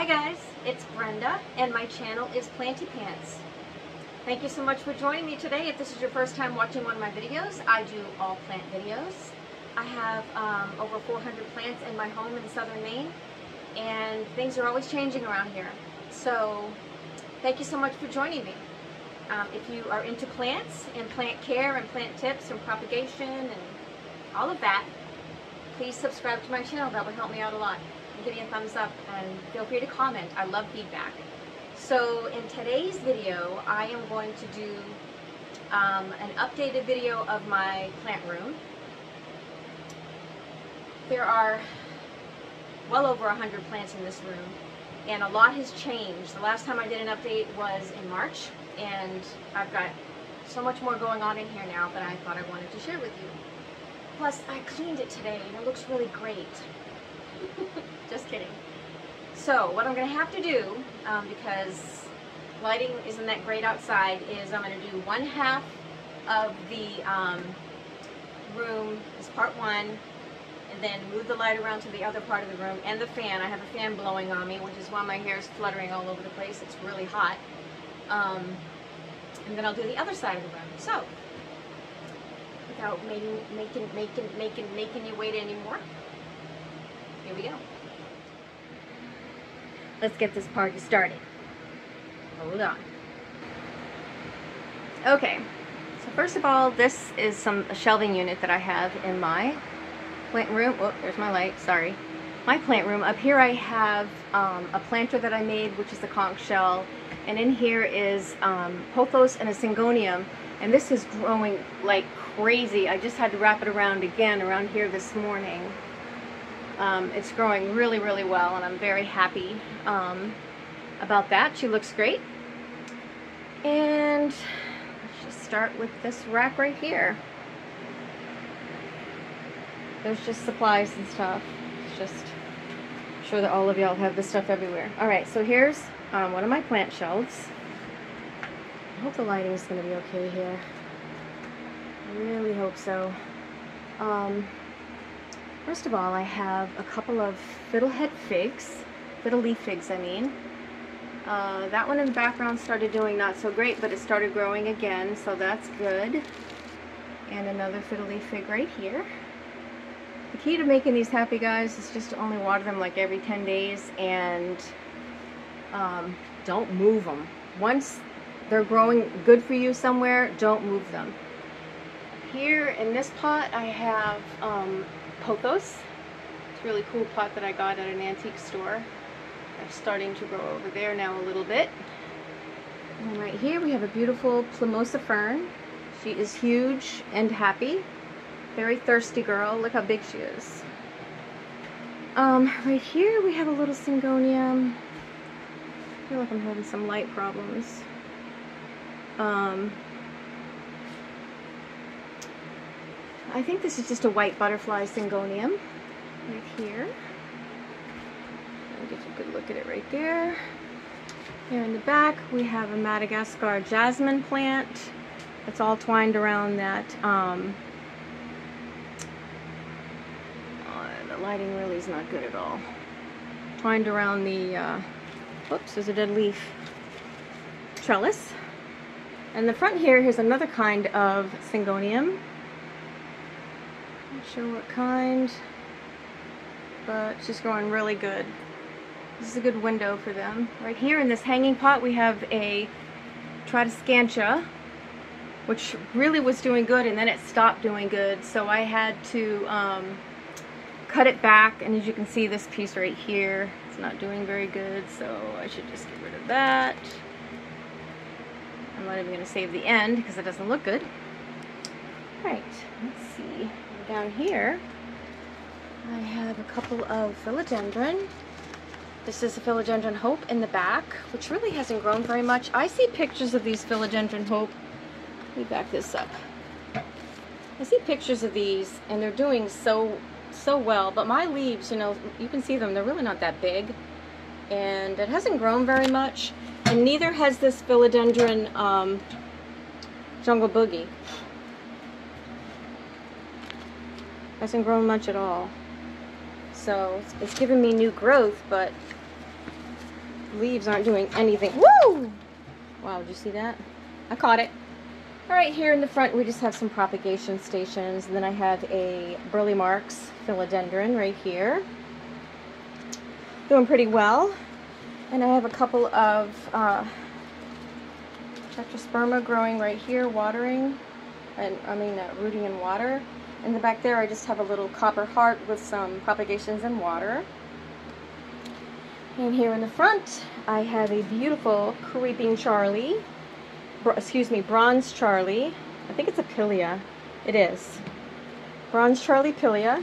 Hi guys, it's Brenda and my channel is Planty Pants. Thank you so much for joining me today. If this is your first time watching one of my videos, I do all plant videos. I have over 400 plants in my home in southern Maine, and things are always changing around here. So thank you so much for joining me. If you are into plants and plant care and plant tips and propagation and all of that, please subscribe to my channel. That would help me out a lot. Give me a thumbs up and feel free to comment. I love feedback. So in today's video, I am going to do an updated video of my plant room. There are well over 100 plants in this room, and a lot has changed. The last time I did an update was in March, and I've got so much more going on in here now that I thought I wanted to share with you. Plus, I cleaned it today, and it looks really great. Just kidding. So what I'm going to have to do, because lighting isn't that great outside, is I'm going to do one half of the room as part one, and then move the light around to the other part of the room, and the fan. I have a fan blowing on me, which is why my hair is fluttering all over the place. It's really hot. And then I'll do the other side of the room. So, without making you wait anymore, here we go. Let's get this party started. Hold on. Okay, so first of all, this is a shelving unit that I have in my plant room. Oh, there's my light, sorry. My plant room. Up here I have a planter that I made, which is the conch shell. And in here is pothos and a syngonium. And this is growing like crazy. I just had to wrap it around again around here this morning. It's growing really, really well, and I'm very happy about that. She looks great. And let's just start with this rack right here. There's just supplies and stuff. It's just I'm sure that all of y'all have this stuff everywhere. Alright, so here's one of my plant shelves. I hope the lighting is going to be okay here. I really hope so. First of all, I have a couple of fiddle leaf figs, I mean. That one in the background started doing not so great, but it started growing again, so that's good. And another fiddle leaf fig right here. The key to making these happy guys is just to only water them like every 10 days, and don't move them. Once they're growing good for you somewhere, don't move them. Here in this pot I have pothos. It's a really cool pot that I got at an antique store. They're starting to grow over there now a little bit. And right here we have a beautiful Plimosa fern. She is huge and happy. Very thirsty girl. Look how big she is. Right here we have a little syngonium. I feel like I'm having some light problems. I think this is just a white butterfly syngonium right here. I'll get you a good look at it right there. Here in the back we have a Madagascar jasmine plant that's all twined around that. The lighting really is not good at all. Twined around the, whoops, there's a dead leaf, trellis. And the front here's another kind of syngonium. Not sure what kind, but she's growing really good. This is a good window for them. Right here in this hanging pot we have a Tradescantia, which really was doing good, and then it stopped doing good, so I had to cut it back, and as you can see, this piece right here, it's not doing very good, so I should just get rid of that. I'm not even going to save the end because it doesn't look good. Right, let's see. Down here I have a couple of philodendron. This is a philodendron hope in the back, which really hasn't grown very much. I see pictures of these philodendron hope. Let me back this up. I see pictures of these and they're doing so well, but my leaves, you know, you can see them, they're really not that big, and it hasn't grown very much, and neither has this philodendron jungle boogie. Hasn't grown much at all. So it's given me new growth, but leaves aren't doing anything. Woo! Wow, did you see that? I caught it. All right, here in the front, we just have some propagation stations. And then I have a Burley Marks philodendron right here. Doing pretty well. And I have a couple of Tetrasperma growing right here, watering. And rooting in water. In the back there, I just have a little copper heart with some propagations in water. And here in the front, I have a beautiful creeping Charlie. Bronze Charlie. I think it's a Pilia. It is. Bronze Charlie Pilia.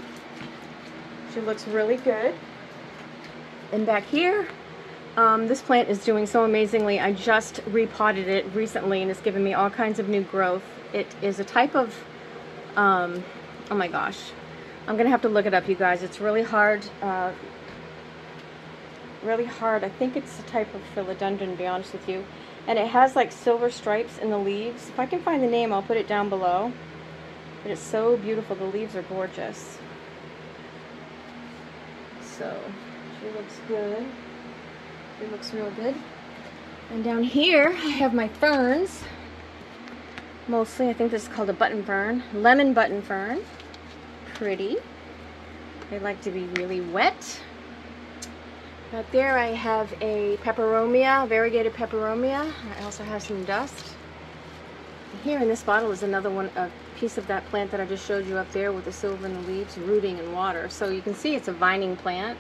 She looks really good. And back here, this plant is doing so amazingly. I just repotted it recently and it's given me all kinds of new growth. It is a type of, oh my gosh, I'm gonna have to look it up, you guys. It's really hard. I think it's a type of philodendron, to be honest with you. And it has like silver stripes in the leaves. If I can find the name, I'll put it down below. But it's so beautiful. The leaves are gorgeous. So she looks good. It looks real good. And down here I have my ferns. Mostly, I think this is called a button fern. Lemon button fern. Pretty. They like to be really wet. Out there I have a peperomia, variegated peperomia. I also have some dust. And here in this bottle is another one, a piece of that plant that I just showed you up there with the silver in the leaves, rooting in water. So you can see it's a vining plant.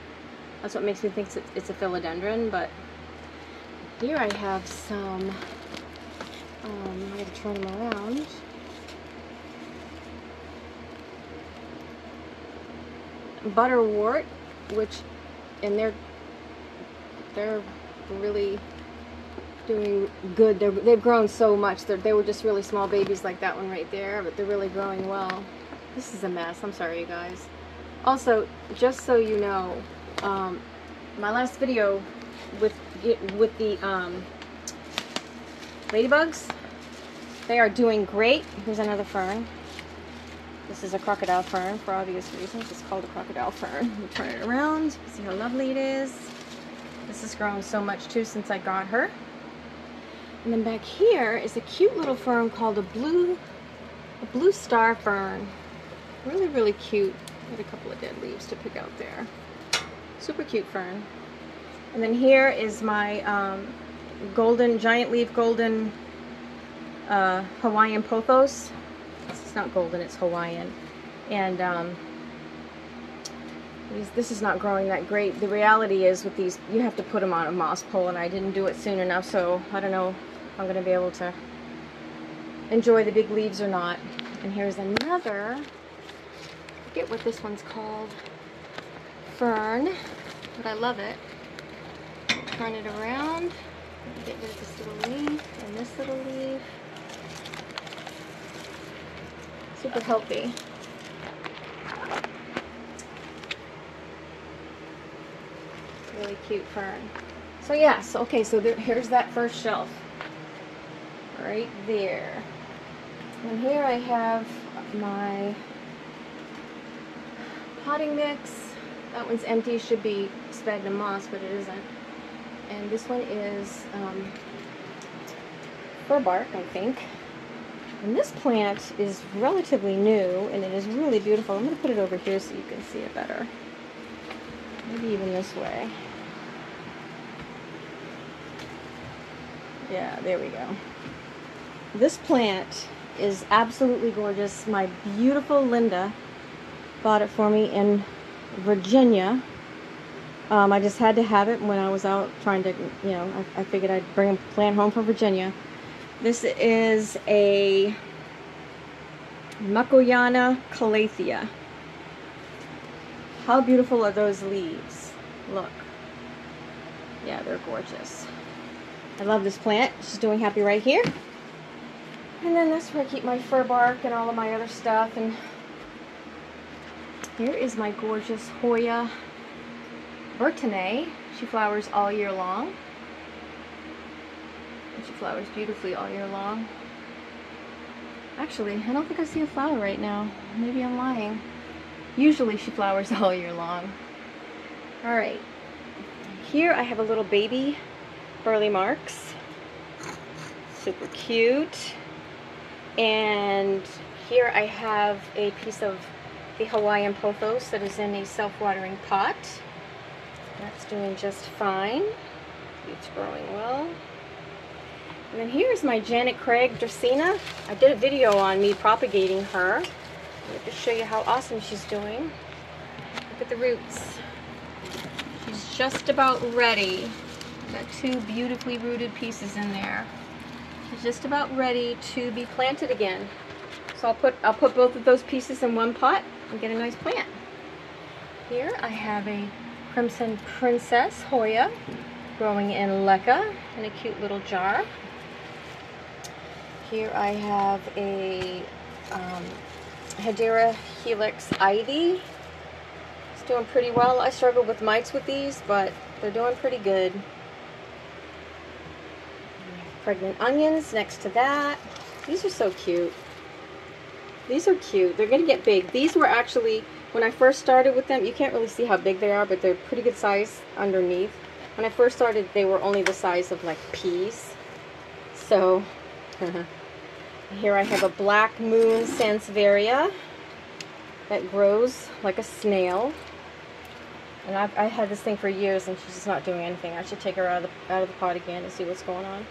That's what makes me think it's a philodendron. But here I have some, I'm going to turn them around. Butterwort, which, and they're really doing good. They've grown so much. They were just really small babies like that one right there, but they're really growing well. This is a mess. I'm sorry, you guys. Also, just so you know, my last video with the ladybugs, they are doing great. Here's another fern. This is a crocodile fern for obvious reasons. It's called a crocodile fern. Let me turn it around. See how lovely it is. This has grown so much too since I got her. And then back here is a cute little fern called a blue star fern. Really, really cute. Got a couple of dead leaves to pick out there. Super cute fern. And then here is my giant leaf golden Hawaiian pothos. It's not golden, it's Hawaiian. And this is not growing that great. The reality is with these, you have to put them on a moss pole, and I didn't do it soon enough, so I don't know if I'm going to be able to enjoy the big leaves or not. And here's another, I forget what this one's called, fern, but I love it. Turn it around, get rid of this little leaf and this little leaf. Super healthy. Really cute fern. So yes, okay, so here's that first shelf. Right there. And here I have my potting mix. That one's empty, should be sphagnum moss, but it isn't. And this one is fir bark, I think. And this plant is relatively new, and it is really beautiful. I'm going to put it over here so you can see it better. Maybe even this way. Yeah, there we go. This plant is absolutely gorgeous. My beautiful Linda bought it for me in Virginia. I just had to have it when I was out trying to, you know, I figured I'd bring a plant home from Virginia. This is a Makoyana calathea. How beautiful are those leaves? Look. Yeah, they're gorgeous. I love this plant. She's doing happy right here. And then that's where I keep my fir bark and all of my other stuff. And here is my gorgeous Hoya Bertinae. She flowers all year long. And she flowers beautifully all year long. Actually, I don't think I see a flower right now. Maybe I'm lying. Usually she flowers all year long. Alright. Here I have a little baby burly marks. Super cute. And here I have a piece of the Hawaiian pothos that is in a self-watering pot. That's doing just fine. It's growing well. And then here's my Janet Craig Dracaena. I did a video on me propagating her. Let me just show you how awesome she's doing. Look at the roots. She's just about ready. Got two beautifully rooted pieces in there. She's just about ready to be planted again. So I'll put both of those pieces in one pot and get a nice plant. Here I have a Crimson Princess Hoya growing in leca in a cute little jar. Here I have a Hedera Helix Ivy. It's doing pretty well. I struggled with mites with these, but they're doing pretty good. Pregnant onions next to that. These are so cute. These are cute. They're going to get big. These were actually, when I first started with them, you can't really see how big they are, but they're pretty good size underneath. When I first started, they were only the size of like peas. So, here I have a Black Moon Sansevieria that grows like a snail. And I had this thing for years and she's just not doing anything. I should take her out of the pot again and see what's going on.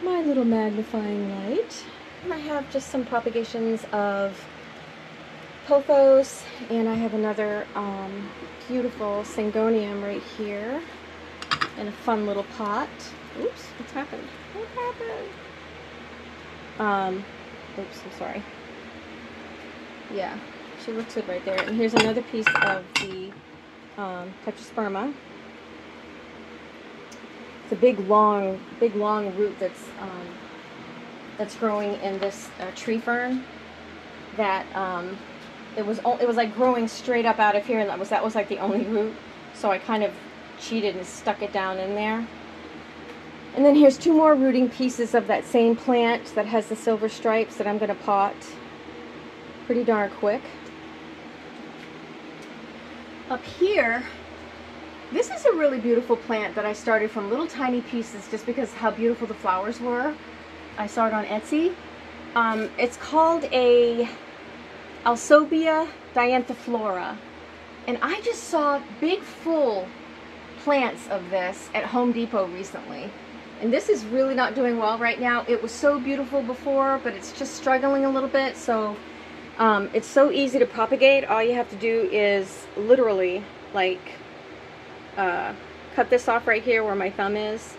My little magnifying light. And I have just some propagations of pothos, and I have another beautiful Syngonium right here in a fun little pot. Oops, what's happened? What happened? Oops, I'm sorry. Yeah, she looks good right there. And here's another piece of the Tetrasperma. It's a big long root that's growing in this tree fern that it was like growing straight up out of here, and that was like the only root. So I kind of cheated and stuck it down in there. And then here's two more rooting pieces of that same plant that has the silver stripes that I'm going to pot pretty darn quick. Up here, this is a really beautiful plant that I started from little tiny pieces just because how beautiful the flowers were. I saw it on Etsy. It's called a Alsobia dianthiflora, and I just saw big full plants of this at Home Depot recently, and this is really not doing well right now. It was so beautiful before, but it's just struggling a little bit. So it's so easy to propagate. All you have to do is literally like cut this off right here where my thumb is,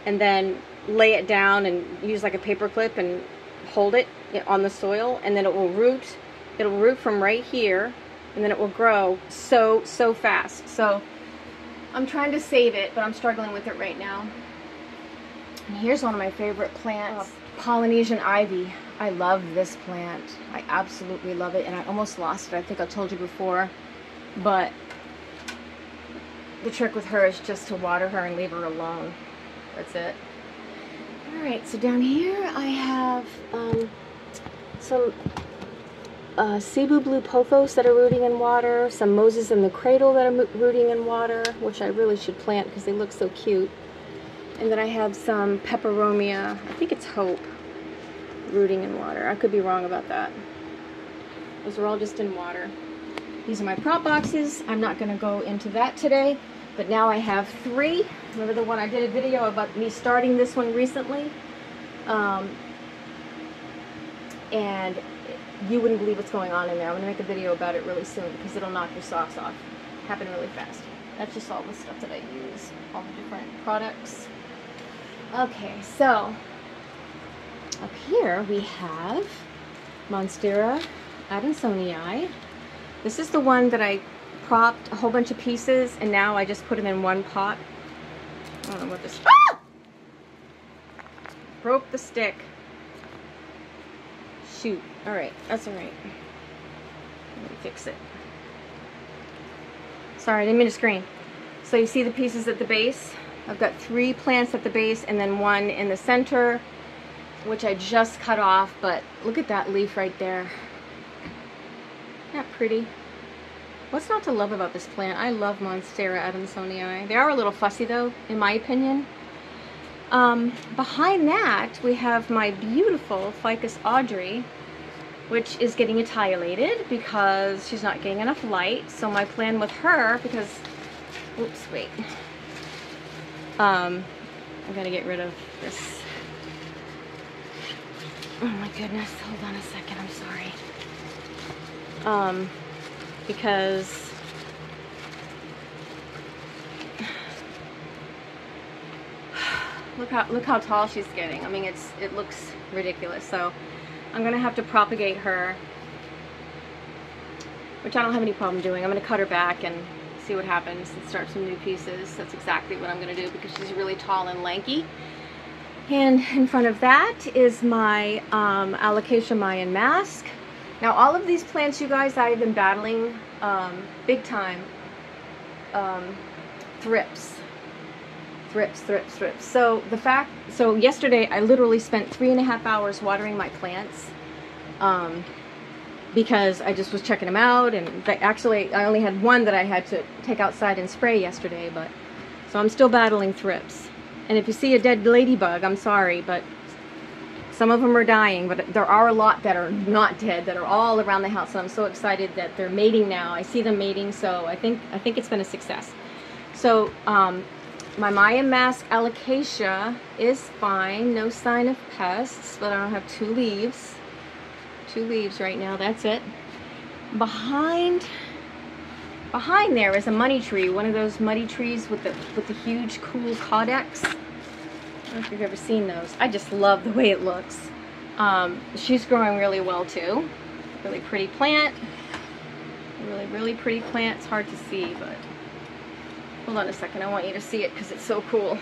and then lay it down and use like a paper clip and hold it on the soil, and then it will root. It'll root from right here, and then it will grow so fast. So I'm trying to save it, but I'm struggling with it right now. And here's one of my favorite plants, Polynesian ivy. I love this plant. I absolutely love it, and I almost lost it. I think I told you before, but the trick with her is just to water her and leave her alone. That's it. Alright, so down here I have some Cebu Blue Pothos that are rooting in water, some Moses in the Cradle that are rooting in water, which I really should plant because they look so cute. And then I have some Peperomia, I think it's Hope, rooting in water. I could be wrong about that. Those are all just in water. These are my prop boxes. I'm not going to go into that today, but now I have 3. Remember the one I did a video about me starting this one recently? And you wouldn't believe what's going on in there. I'm going to make a video about it really soon because it'll knock your socks off. Happen really fast. That's just all the stuff that I use, all the different products. Okay, so up here we have Monstera Adansonii. This is the one that I propped a whole bunch of pieces, and now I just put them in one pot. I don't know what this... Ah! Broke the stick. Shoot. Alright, that's alright. Let me fix it. Sorry, I didn't mean to screen. So you see the pieces at the base? I've got 3 plants at the base and then 1 in the center, which I just cut off, but look at that leaf right there. Isn't that pretty? What's not to love about this plant? I love Monstera Adansonii. They are a little fussy though, in my opinion, Behind that, we have my beautiful Ficus Audrey, which is getting etiolated because she's not getting enough light. So my plan with her, because, oops, wait. I gotta get rid of this. Oh my goodness, hold on a second, I'm sorry. Because look how tall she's getting. I mean, it looks ridiculous. So I'm gonna have to propagate her, which I don't have any problem doing. I'm gonna cut her back and see what happens and start some new pieces. That's exactly what I'm gonna do because she's really tall and lanky. And in front of that is my Alocasia Mayan mask. Now all of these plants, you guys, I've been battling big time thrips. So yesterday I literally spent 3.5 hours watering my plants because I just was checking them out, and actually I only had one that I had to take outside and spray yesterday, but so I'm still battling thrips. And if you see a dead ladybug, I'm sorry, but some of them are dying, but there are a lot that are not dead, that are all around the house, and I'm so excited that they're mating now. I see them mating, so I think it's been a success. So my Mayan mask Alocasia is fine, no sign of pests, but I don't have two leaves right now. That's it. Behind there is a money tree, one of those money trees with the huge cool caudex. I don't know if you've ever seen those. I just love the way it looks. She's growing really well too. Really pretty plant. Really pretty plant. It's hard to see, but hold on a second. I want you to see it because it's so cool.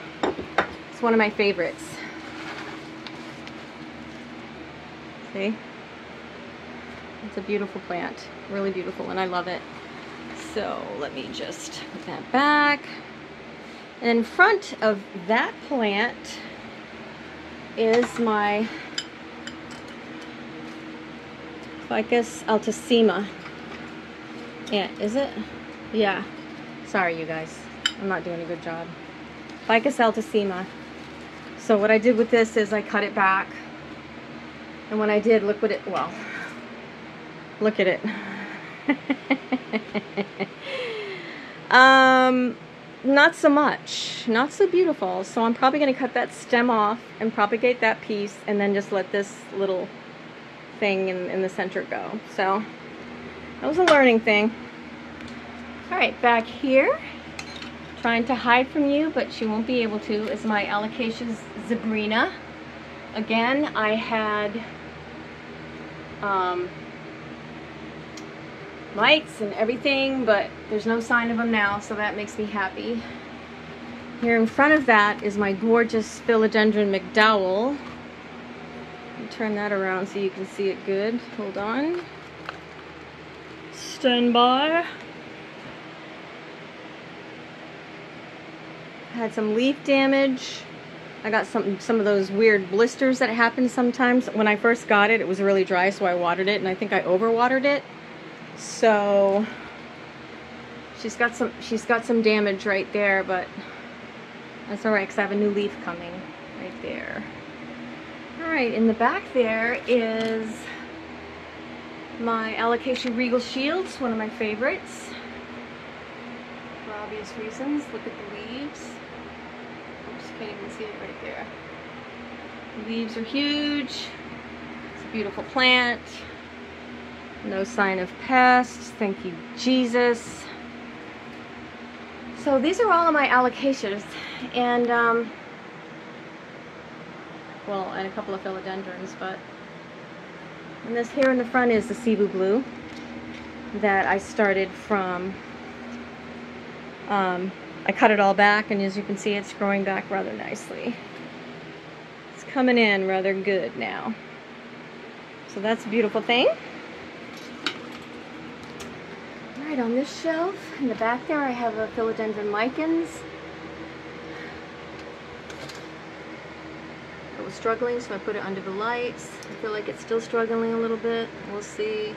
It's one of my favorites. See? It's a beautiful plant. Really beautiful, and I love it. So let me just put that back. And in front of that plant is my Ficus altissima. Yeah, is it? Yeah. Sorry, you guys. I'm not doing a good job. Ficus altissima. So what I did with this is I cut it back. And when I did, look what it, well, look at it. Not so much. Not so beautiful. So I'm probably going to cut that stem off and propagate that piece and then just let this little thing in the center go. So that was a learning thing. Alright, back here, trying to hide from you, but she won't be able to, is my Alocasia zebrina. Again, I had lights and everything, but there's no sign of them now, so that makes me happy. Here in front of that is my gorgeous Philodendron McDowell. Turn that around so you can see it good. Hold on. Stand by. Had some leaf damage. I got some of those weird blisters that happen sometimes. When I first got it, it was really dry, so I watered it, and I think I overwatered it. So she's got some damage right there, but that's alright because I have a new leaf coming right there. Alright, in the back there is my Alocasia Regal Shields, one of my favorites. For obvious reasons. Look at the leaves. Oops, can't even see it right there. The leaves are huge. It's a beautiful plant. No sign of pests. Thank you, Jesus. So these are all of my Alocasias, and well, and a couple of philodendrons, but and this here in the front is the Cebu Blue that I started from. I cut it all back, and as you can see, it's growing back rather nicely. It's coming in rather good now. So that's a beautiful thing. Right on this shelf, in the back there, I have a philodendron lichens. It was struggling, so I put it under the lights. I feel like it's still struggling a little bit. We'll see.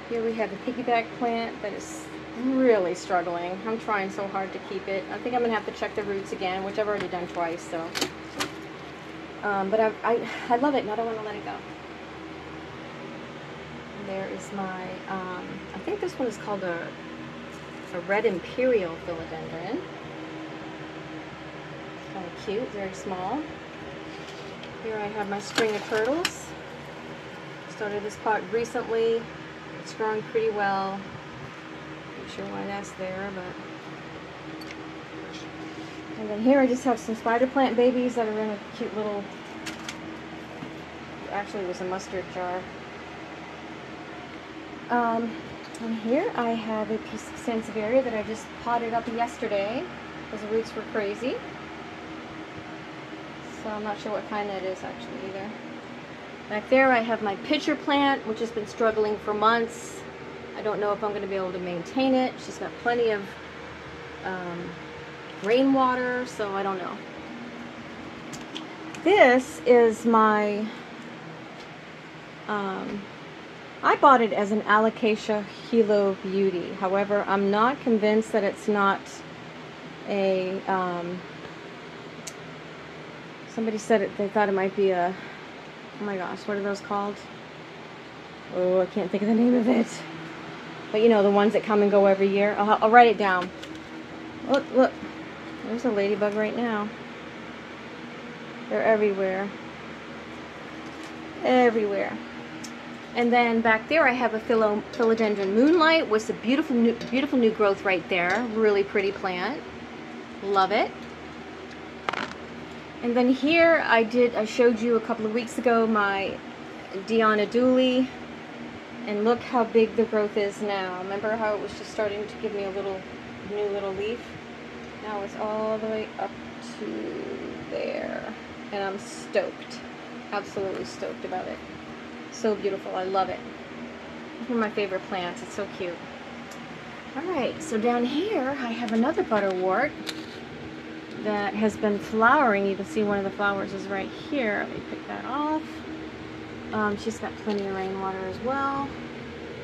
Here we have a piggyback plant that is really struggling. I'm trying so hard to keep it. I think I'm gonna have to check the roots again, which I've already done twice. So, but I love it, and I don't want to let it go. And there is my. I think this one is called a red imperial philodendron. Kind of cute, very small. Here I have my string of turtles. Started this pot recently. It's growing pretty well. Not sure why that's there, but. And then here I just have some spider plant babies that are in a cute little. Actually, it was a mustard jar. And here I have a piece of Sansevieria that I just potted up yesterday because the roots were crazy. So I'm not sure what kind that is actually either. Back there I have my pitcher plant, which has been struggling for months. I don't know if I'm going to be able to maintain it. She's got plenty of rainwater, so I don't know. This is my, I bought it as an Alocasia Hilo Beauty. However, I'm not convinced that it's not a, somebody said it, they thought it might be a, oh my gosh, what are those called? Oh, I can't think of the name of it. But you know, the ones that come and go every year. I'll write it down. Look, look. There's a ladybug right now. They're everywhere. Everywhere. And then back there I have a philodendron moonlight with some beautiful new growth right there. Really pretty plant. Love it. And then here I showed you a couple of weeks ago my Diana Dooley, and look how big the growth is now. Remember how it was just starting to give me a new little leaf? Now it's all the way up to there, and I'm stoked, absolutely stoked about it. So beautiful, I love it. One of my favorite plants, it's so cute. Alright, so down here I have another butterwort that has been flowering. You can see one of the flowers is right here. Let me pick that off. She's got plenty of rainwater as well.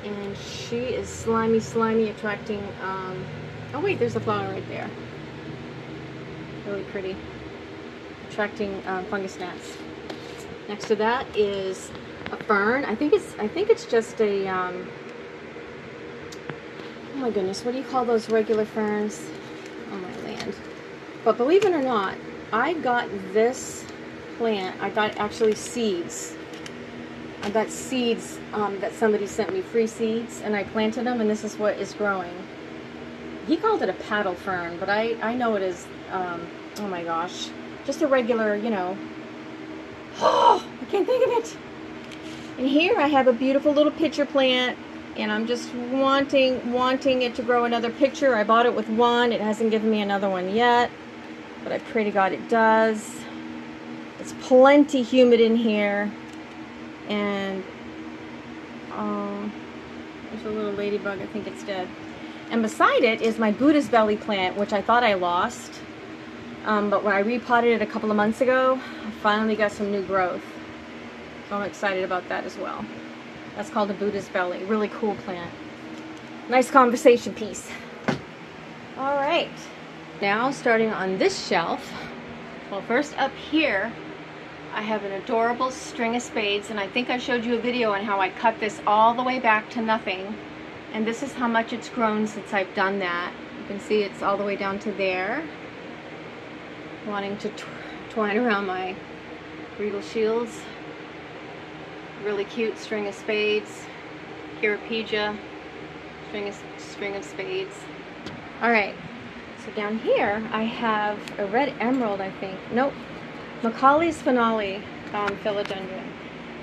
And she is slimy, attracting, oh wait, there's a flower right there. Really pretty. Attracting fungus gnats. Next to that is a fern. I think it's just a, oh my goodness, what do you call those regular ferns? Oh my land. But believe it or not, I got this plant, I got actually seeds. I got seeds that somebody sent me, free seeds, and I planted them, and this is what is growing. He called it a paddle fern, but I know it is, oh my gosh, just a regular, you know, oh, I can't think of it. And here I have a beautiful little pitcher plant, and I'm just wanting it to grow another pitcher. I bought it with one. It hasn't given me another one yet, but I pray to God it does. It's plenty humid in here, and oh, there's a little ladybug. I think it's dead. And beside it is my Buddha's belly plant, which I thought I lost, but when I repotted it a couple of months ago, I finally got some new growth. So I'm excited about that as well. That's called a Buddha's belly. Really cool plant. Nice conversation piece. All right. Now starting on this shelf. Well, first up here, I have an adorable string of spades, and I think I showed you a video on how I cut this all the way back to nothing. And this is how much it's grown since I've done that. You can see it's all the way down to there. Wanting to twine around my regal shields. Really cute string of spades. Chirapija, string of spades. Alright, so down here I have a red emerald, I think. Nope. Macaulay's Finale philodendron.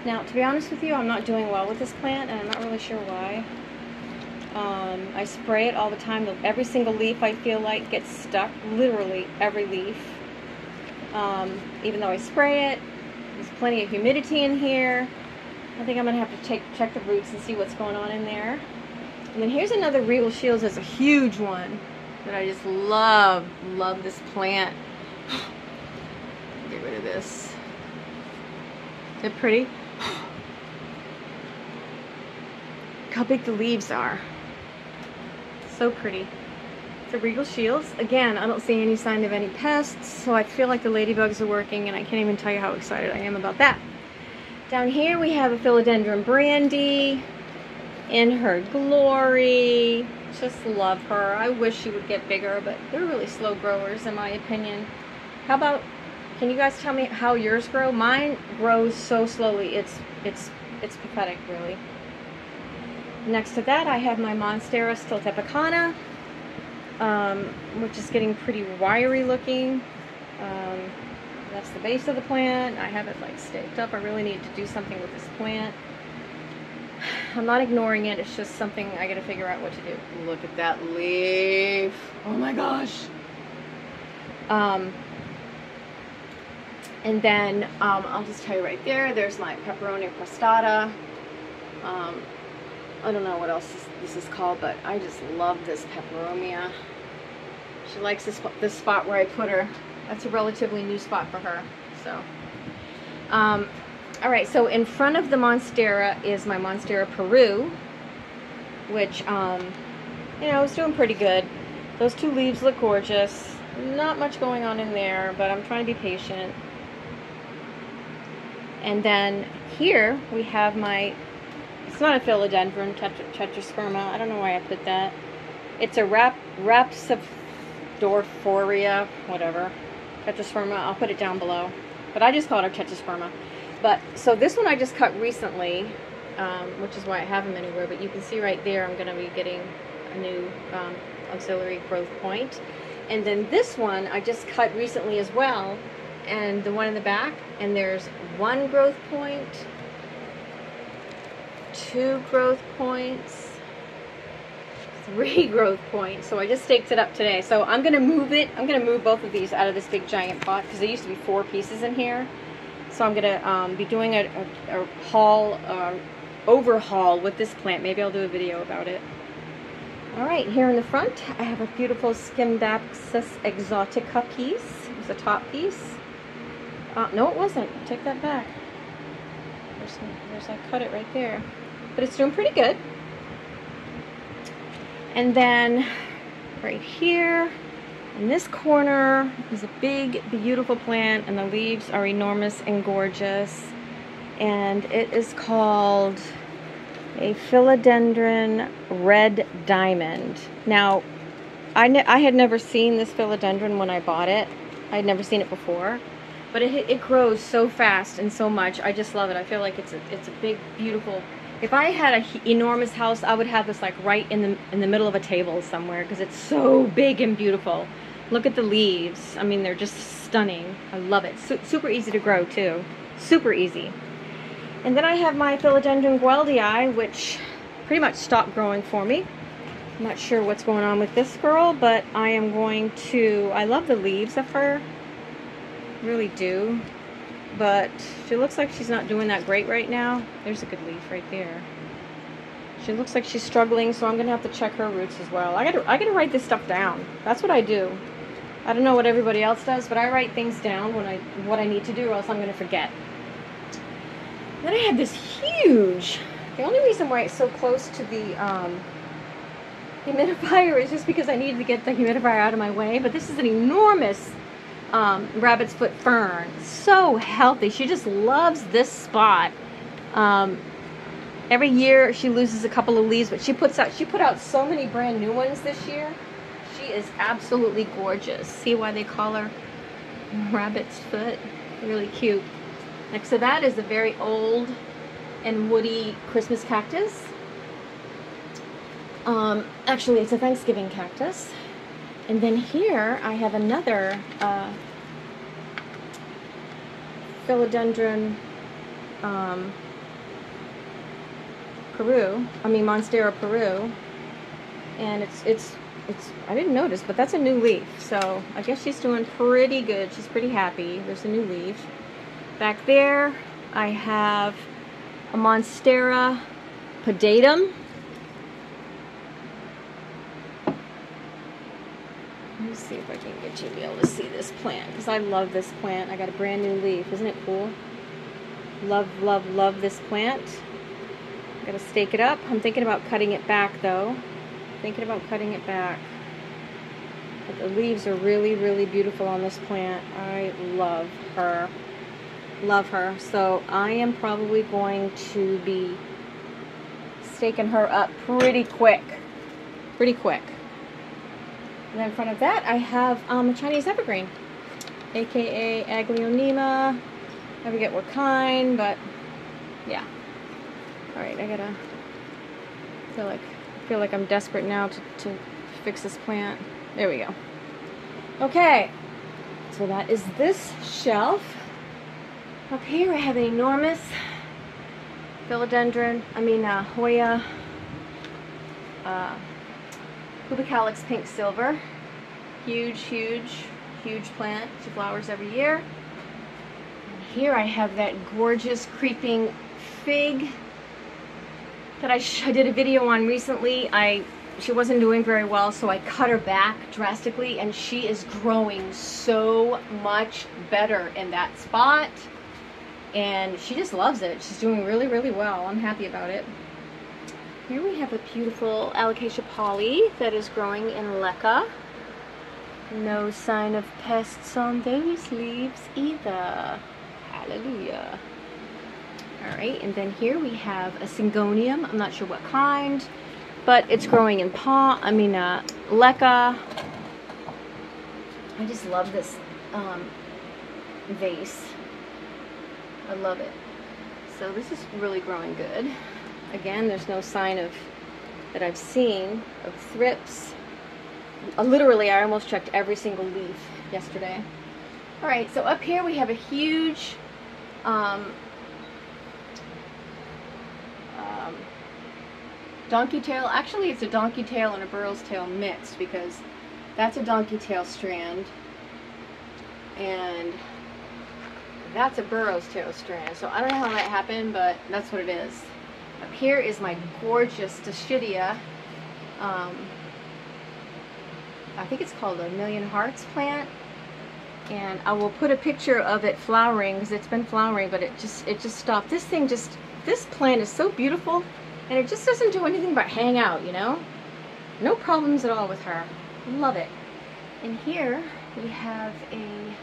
Now, to be honest with you, I'm not doing well with this plant, and I'm not really sure why. I spray it all the time. Every single leaf I feel like gets stuck. Literally every leaf. Even though I spray it, there's plenty of humidity in here. I think I'm going to have to check the roots and see what's going on in there. And then here's another Regal Shields. It's a huge one that I just love. Love this plant. Get rid of this. Is it pretty? Look how big the leaves are. So pretty. It's a Regal Shields. Again, I don't see any sign of any pests, so I feel like the ladybugs are working, and I can't even tell you how excited I am about that. Down here we have a Philodendron Brandy in her glory. Just love her. I wish she would get bigger, but they're really slow growers in my opinion. How about, can you guys tell me how yours grow? Mine grows so slowly. It's pathetic, really. Next to that I have my Monstera Stiltepicana, which is getting pretty wiry looking. That's the base of the plant. I have it like staked up. I really need to do something with this plant. I'm not ignoring it. It's just something I gotta figure out what to do. Look at that leaf. Oh my gosh. And then I'll just tell you right there, there's my Peperomia crostata. I don't know what else this is called, but I just love this Peperomia. She likes this spot where I put her. That's a relatively new spot for her. So, all right. So in front of the Monstera is my Monstera Peru, which you know, is doing pretty good. Those two leaves look gorgeous. Not much going on in there, but I'm trying to be patient. And then here we have my, it's not a Philodendron Tetrasperma. I don't know why I put that. It's a Rhaphidophora, whatever, Tetrasperma. I'll put it down below. But I just call it a Tetrasperma. But, so this one I just cut recently, which is why I have them anywhere. But you can see right there I'm going to be getting a new auxiliary growth point. And then this one I just cut recently as well. And the one in the back, and there's 1 growth point, 2 growth points, 3 growth points. So I just staked it up today. So I'm going to move it. I'm going to move both of these out of this big giant pot because there used to be 4 pieces in here. So I'm going to be doing a overhaul with this plant. Maybe I'll do a video about it. All right, here in the front, I have a beautiful Scymdaxis exotica piece. It's a top piece. No, it wasn't. Take that back. I cut it right there. But it's doing pretty good. And then right here in this corner is a big, beautiful plant, and the leaves are enormous and gorgeous. And it is called a Philodendron Red Diamond. Now, I had never seen this philodendron when I bought it. I had never seen it before. But it grows so fast and so much. I just love it. I feel like it's a big, beautiful. If I had an enormous house, I would have this like right in the middle of a table somewhere because it's so big and beautiful. Look at the leaves. I mean, they're just stunning. I love it. Super easy to grow too. Super easy. And then I have my Philodendron Gueldii, which pretty much stopped growing for me. I'm not sure what's going on with this girl, but I am going to. I love the leaves of her. Really do, but she looks like she's not doing that great right now. There's a good leaf right there. She looks like she's struggling, so I'm gonna have to check her roots as well. I gotta write this stuff down. That's what I do. I don't know what everybody else does, but I write things down when what I need to do, or else I'm gonna forget. Then I have this huge. The only reason why it's so close to the humidifier is just because I needed to get the humidifier out of my way. But this is an enormous rabbit's foot fern. So healthy. She just loves this spot. Every year she loses a couple of leaves, but she put out so many brand new ones this year. She is absolutely gorgeous. See why they call her rabbit's foot? Really cute. Next to that is a very old and woody Christmas cactus. Actually, it's a Thanksgiving cactus. And then here I have another Philodendron Monstera Peru, and it's I didn't notice, but that's a new leaf, so I guess she's doing pretty good. She's pretty happy. There's a new leaf. Back there I have a Monstera pedatum. Let me see if I can get you to be able to see this plant, because I love this plant. I got a brand new leaf. Isn't it cool? Love, love, love this plant. I'm going to stake it up. I'm thinking about cutting it back though. Thinking about cutting it back. But the leaves are really, really beautiful on this plant. I love her. Love her. So I am probably going to be staking her up pretty quick. Pretty quick. And then in front of that, I have a Chinese evergreen, aka Aglaonema. I forget what kind, but yeah. All right, I gotta feel like I'm desperate now to fix this plant. There we go. Okay, so that is this shelf. Up here, I have an enormous Hoya Cubicalyx pink silver. Huge, huge, huge plant. She flowers every year. And here I have that gorgeous creeping fig that I did a video on recently. She wasn't doing very well, so I cut her back drastically, and she is growing so much better in that spot. And she just loves it. She's doing really, really well. I'm happy about it. Here we have a beautiful Alocasia Polly that is growing in leca. No sign of pests on those leaves either. Hallelujah. Alright, and then here we have a Syngonium. I'm not sure what kind, but it's growing in leca. I just love this vase. I love it. So this is really growing good. Again, there's no sign of, that I've seen, of thrips. Literally, I almost checked every single leaf yesterday. Alright, so up here we have a huge donkey tail. Actually, it's a donkey tail and a burro's tail mixed, because that's a donkey tail strand and that's a burro's tail strand. So I don't know how that happened, but that's what it is. Up here is my gorgeous Dischidia. I think it's called a Million Hearts plant, and I will put a picture of it flowering, because it's been flowering, but it just stopped. This plant is so beautiful, and it just doesn't do anything but hang out, you know? No problems at all with her. Love it. And here we have a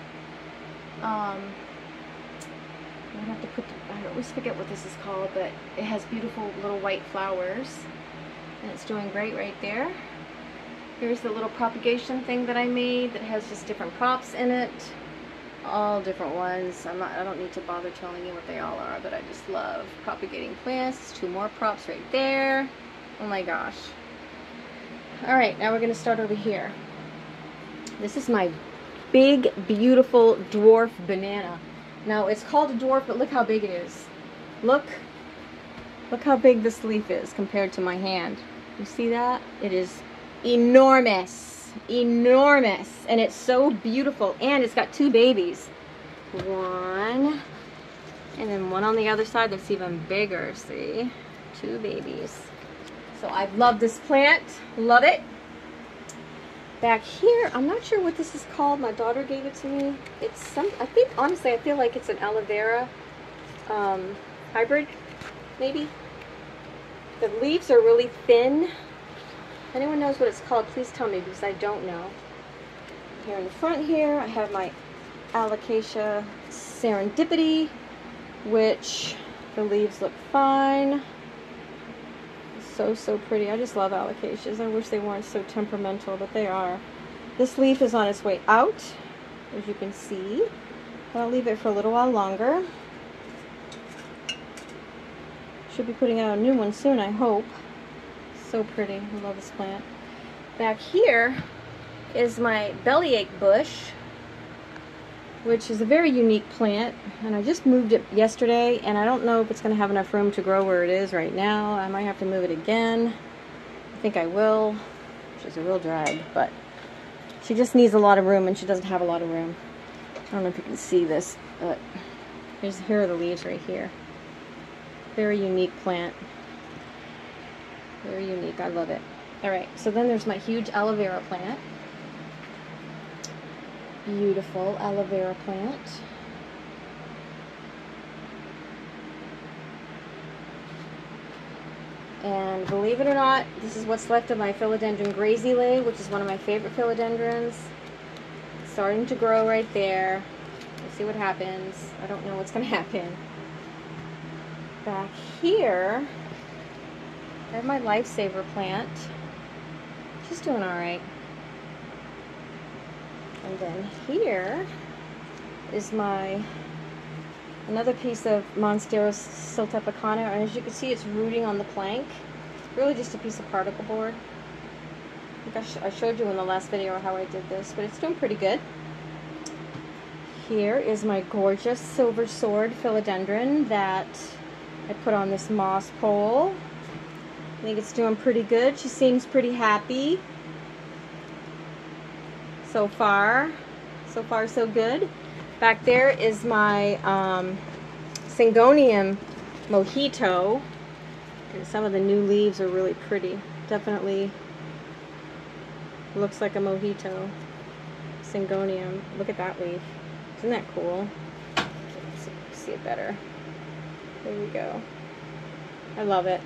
I have to put I always forget what this is called, but it has beautiful little white flowers, and it's doing great right there. Here's the little propagation thing that I made that has just different props in it, all different ones. I don't need to bother telling you what they all are, but I just love propagating plants. 2 more props right there. Oh my gosh. All right, now we're going to start over here. This is my big, beautiful dwarf banana. Now, it's called a dwarf, but look how big it is. Look how big this leaf is compared to my hand. You see that? It is enormous. Enormous. And it's so beautiful. And it's got 2 babies. 1. And then 1 on the other side that's even bigger. See? 2 babies. So I love this plant. Love it. Back here, I'm not sure what this is called. My daughter gave it to me. It's honestly, I feel like it's an aloe vera hybrid, maybe. The leaves are really thin. If anyone knows what it's called, please tell me, because I don't know. Here in the front here, I have my Alocasia Serendipity, which the leaves look fine. So pretty. I just love alocasias. I wish they weren't so temperamental, but they are. This leaf is on its way out, as you can see. I'll leave it for a little while longer. Should be putting out a new one soon, I hope. So pretty. I love this plant. Back here is my bellyache bush, which is a very unique plant, and I just moved it yesterday, and I don't know if it's going to have enough room to grow where it is right now. I might have to move it again. I think I will, which is a real drag, but she just needs a lot of room, and she doesn't have a lot of room. I don't know if you can see this, but here are the leaves right here. Very unique plant. Very unique. I love it. Alright, so then there's my huge aloe vera plant. Beautiful aloe vera plant. And believe it or not, this is what's left of my philodendron grazile, which is one of my favorite philodendrons. It's starting to grow right there. We'll see what happens. I don't know what's going to happen. Back here, I have my lifesaver plant. She's doing alright. And then here is another piece of Monstera siltepecana, and as you can see, it's rooting on the plank. Really just a piece of particle board. I think I showed you in the last video how I did this, but it's doing pretty good. Here is my gorgeous silver sword philodendron that I put on this moss pole. I think it's doing pretty good. She seems pretty happy. So far so good. Back there is my Syngonium mojito. And some of the new leaves are really pretty. Definitely looks like a mojito. Syngonium. Look at that leaf. Isn't that cool? Let's see it better. There we go. I love it.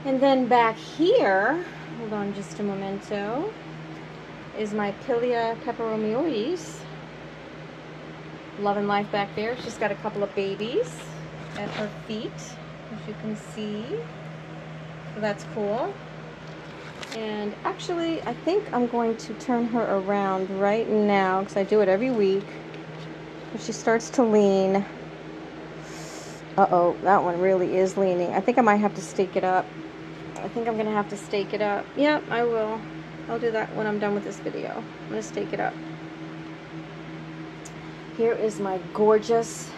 And then back here, hold on just a momento, is my Pilia peperomioides. Loving life back there. She's got a couple of babies at her feet, as you can see. So that's cool. And actually, I think I'm going to turn her around right now, because I do it every week. If she starts to lean. Uh-oh, that one really is leaning. I think I might have to stake it up. I think I'm going to have to stake it up. Yep, I will. I'll do that when I'm done with this video. I'm going to stake it up. Here is my gorgeous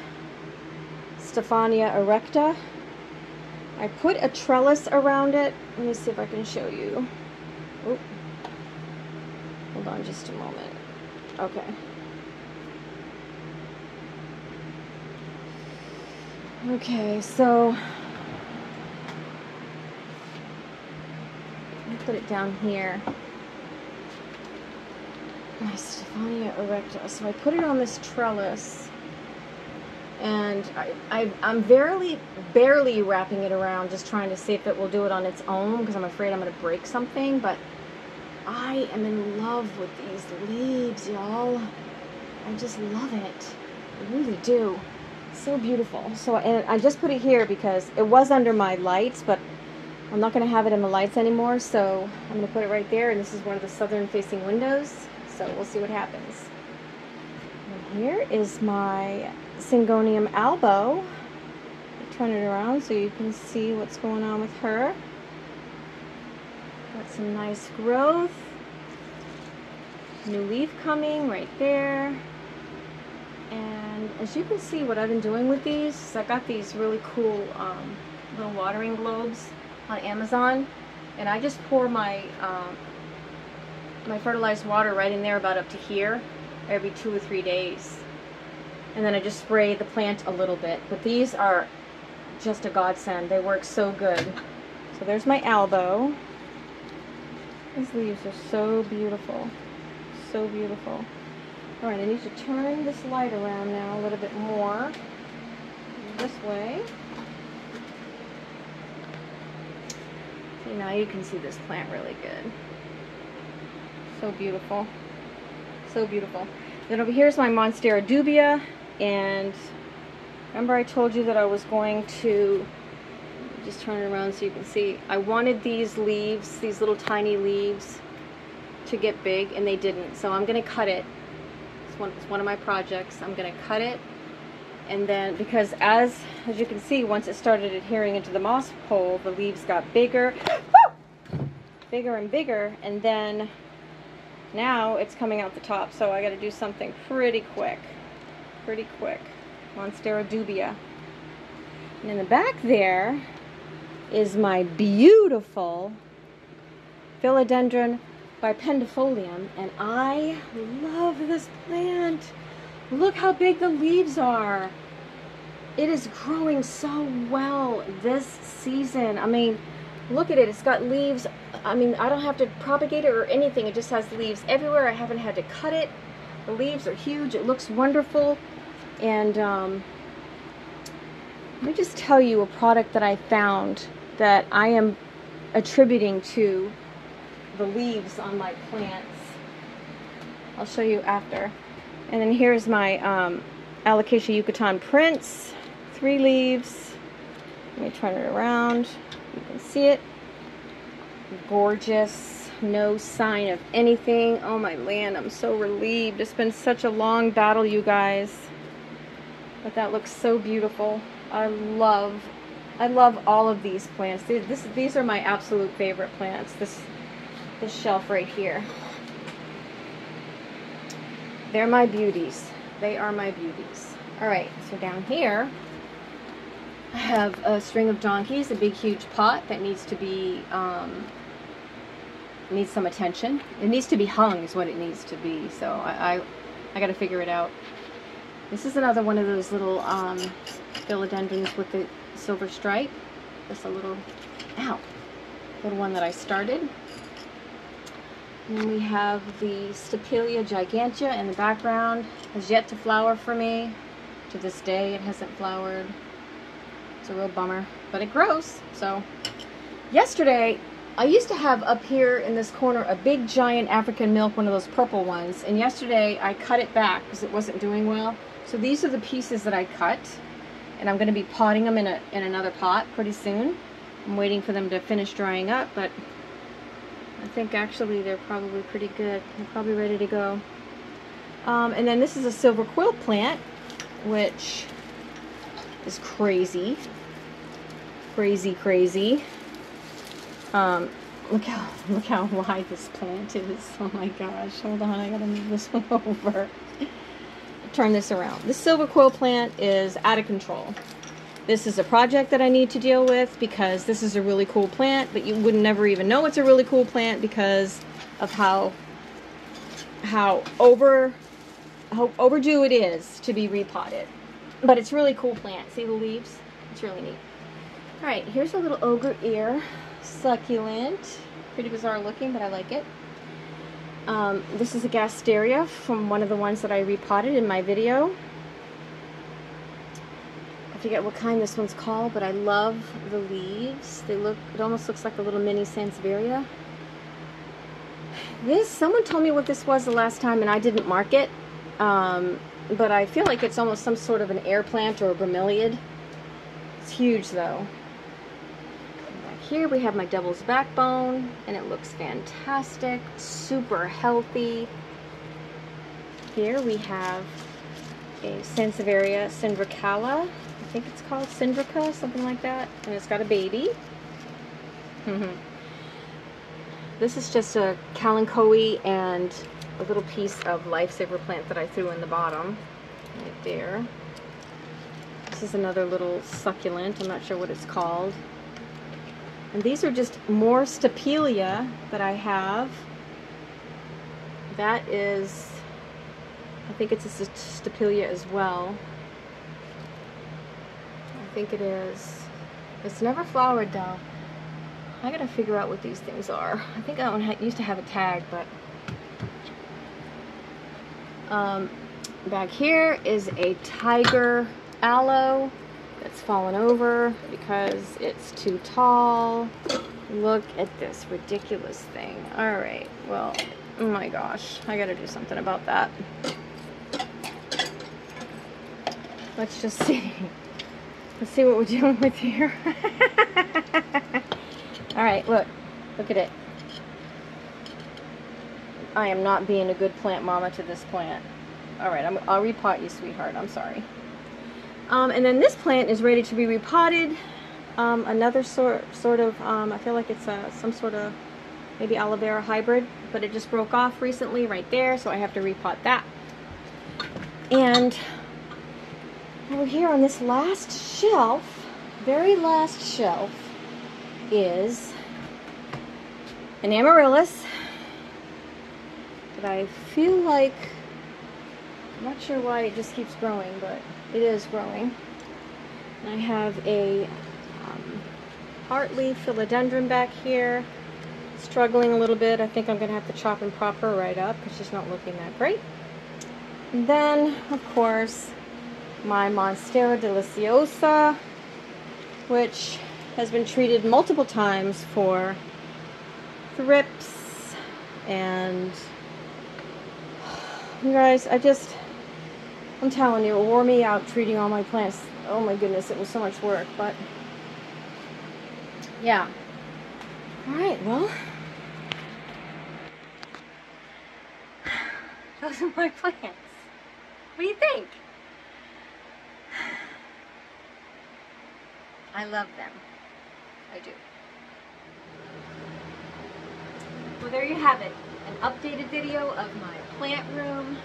Stephania erecta. I put a trellis around it. Let me see if I can show you. Oop. Hold on just a moment. Okay. Okay, so let me put it down here. My Stephania erecta. So I put it on this trellis, and I'm barely wrapping it around, just trying to see if it will do it on its own, because I'm afraid I'm going to break something. But I am in love with these leaves, y'all. I just love it. I really do. So beautiful. So, and I just put it here because it was under my lights, but I'm not going to have it in the lights anymore, so I'm going to put it right there, and this is one of the southern facing windows, so we'll see what happens. And here is my Syngonium albo. Turn it around so you can see what's going on with her. Got some nice growth. New leaf coming right there. And as you can see, what I've been doing with these is I got these really cool little watering globes on Amazon, and I just pour my my fertilized water right in there, about up to here, every 2 or 3 days, and then I just spray the plant a little bit. But these are just a godsend. They work so good. So there's my albo. These leaves are so beautiful, so beautiful. All right, I need to turn this light around now a little bit more, this way. See, now you can see this plant really good. So beautiful, so beautiful. Then over here is my Monstera dubia, and remember I told you that I was going to, just turn it around so you can see, I wanted these leaves, these little tiny leaves, to get big, and they didn't. So I'm going to cut it. It's one of my projects. I'm going to cut it, and then, because as you can see, once it started adhering into the moss pole, the leaves got bigger, bigger and bigger, and then now it's coming out the top. So I got to do something pretty quick, Monstera dubia. And in the back there is my beautiful philodendron bipendifolium, and I love this plant. Look how big the leaves are. It is growing so well this season. I mean, look at it. It's got leaves. I mean, I don't have to propagate it or anything. It just has leaves everywhere. I haven't had to cut it. The leaves are huge. It looks wonderful. And let me just tell you a product that I found that I am attributing to the leaves on my plants. I'll show you after. And then here's my Alocasia Yucatan Prince, 3 leaves. Let me turn it around. You can see it. Gorgeous. No sign of anything. Oh my land, I'm so relieved. It's been such a long battle, you guys. But that looks so beautiful. I love all of these plants. These are my absolute favorite plants. This shelf right here. They're my beauties. They are my beauties. Alright, so down here I have a string of donkeys, a big huge pot that needs to be needs some attention. It needs to be hung is what it needs to be. So I gotta figure it out. This is another one of those little philodendrons with the silver stripe. Just a little little one that I started. And then we have the Stapelia gigantea in the background. Has yet to flower for me. To this day it hasn't flowered. It's a real bummer, but it grows. So yesterday I used to have up here in this corner a big giant African milk, one of those purple ones, and yesterday I cut it back because it wasn't doing well. So these are the pieces that I cut, and I'm going to be potting them in another pot pretty soon. I'm waiting for them to finish drying up, but I think actually they're probably pretty good. They're probably ready to go. And then this is a silver quill plant, which is crazy. Crazy. Look how wide this plant is. Oh my gosh. Hold on, I gotta move this one over. Turn this around. This silver quill plant is out of control. This is a project that I need to deal with because this is a really cool plant, but you would never even know it's a really cool plant because of how overdue it is to be repotted. But it's a really cool plant. See the leaves? It's really neat. Alright, here's a little ogre ear succulent. Pretty bizarre looking, but I like it. This is a gasteria from one of the ones that I repotted in my video. I forget what kind this one's called, but I love the leaves. It almost looks like a little mini Sansevieria. Someone told me what this was the last time and I didn't mark it. But I feel like it's almost some sort of an air plant or a bromeliad. It's huge though. And back here we have my devil's backbone and it looks fantastic, super healthy. Here we have a Sansevieria cyndracala. I think it's called Cyndraca, something like that, and it's got a baby. This is just a kalanchoe and a little piece of lifesaver plant that I threw in the bottom, right there. This is another little succulent, I'm not sure what it's called. And these are just more Stapelia that I have. That is, I think it's a Stapelia as well. I think it is. It's never flowered though. I gotta figure out what these things are. I think that one used to have a tag, but back here is a tiger aloe that's fallen over because it's too tall. Look at this ridiculous thing. Alright, well, oh my gosh, I gotta do something about that. Let's just see. Let's see what we're dealing with here. Alright, look at it. I am not being a good plant mama to this plant. Alright, I'll repot you, sweetheart. I'm sorry. And then this plant is ready to be repotted. Another sort of, I feel like it's some sort of maybe aloe vera hybrid, but it just broke off recently right there, so I have to repot that. And over here on this last shelf, very last shelf, is an amaryllis that I feel like, I'm not sure why it just keeps growing, but it is growing. And I have a heartleaf philodendron back here, struggling a little bit. I think I'm going to have to chop and prop her right up because she's not looking that great. And then, of course, my Monstera deliciosa, which has been treated multiple times for thrips, and you guys, I'm telling you, it wore me out treating all my plants. Oh my goodness, it was so much work, but yeah. Alright, well, those are my plants. What do you think? I love them. I do. Well, there you have it. An updated video of my plant room.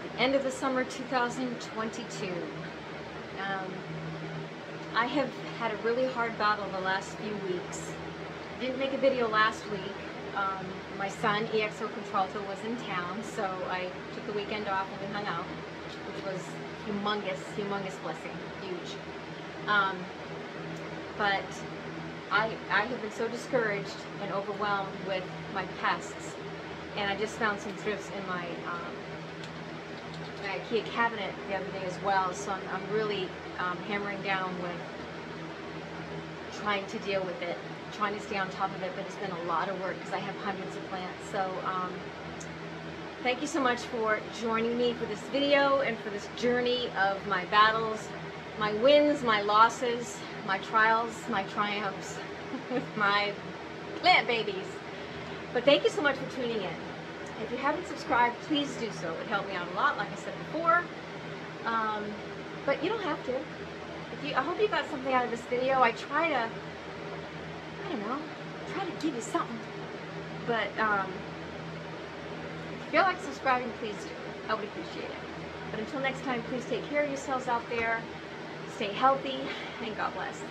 The end of the summer 2022. I have had a really hard battle the last few weeks. I didn't make a video last week. My son, EXO Contralto, was in town, so I took the weekend off and we hung out, which was humongous blessing, huge. But I have been so discouraged and overwhelmed with my pests, and I just found some thrips in my IKEA cabinet the other day as well, so I'm really hammering down with trying to deal with it, trying to stay on top of it, but it's been a lot of work because I have hundreds of plants. So thank you so much for joining me for this video and for this journey of my battles, my wins, my losses, my trials, my triumphs with my plant babies. But thank you so much for tuning in. If you haven't subscribed, please do so. It helped me out a lot, like I said before. But you don't have to. I hope you got something out of this video. I try to, try to give you something. But if you feel like subscribing, please do. I would appreciate it. But until next time, please take care of yourselves out there. Stay healthy, and God bless.